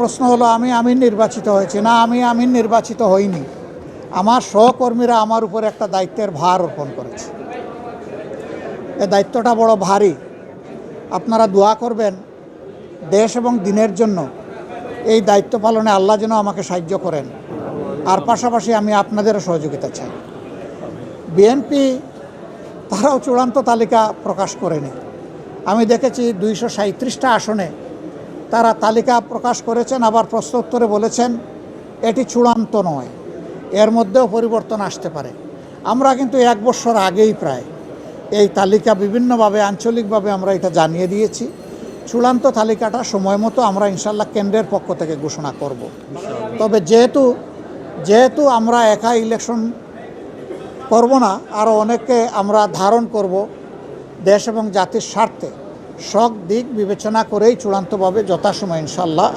প্রশ্ন হলো আমি আমির নির্বাচিত হয়েছি না, আমি আমির নির্বাচিত হইনি। আমার সহকর্মীরা আমার উপর একটা দায়িত্বের ভার অর্পণ করেছে। এই দায়িত্বটা বড় ভারী। আপনারা দোয়া করবেন দেশ এবং দিনের জন্য এই দায়িত্ব পালনে আল্লাহ যেন আমাকে সাহায্য করেন। আর পাশাপাশি আমি আপনাদেরও সহযোগিতা চাই। বিএনপি তারাও চূড়ান্ত তালিকা প্রকাশ করেনি। আমি দেখেছি 237টা আসনে তারা তালিকা প্রকাশ করেছেন, আবার প্রশ্ন উত্তরে বলেছেন এটি চূড়ান্ত নয়, এর মধ্যেও পরিবর্তন আসতে পারে। আমরা কিন্তু 1 বছর আগেই প্রায় এই তালিকা বিভিন্নভাবে আঞ্চলিকভাবে আমরা এটা জানিয়ে দিয়েছি। চূড়ান্ত তালিকাটা সময় মতো আমরা ইনশাল্লাহ কেন্দ্রের পক্ষ থেকে ঘোষণা করব। তবে যেহেতু আমরা একা ইলেকশন করব না, আরও অনেককে আমরা ধারণ করব, দেশ এবং জাতির স্বার্থে সব দিক বিবেচনা করেই চূড়ান্তভাবে যথাসময় ইনশাল্লাহ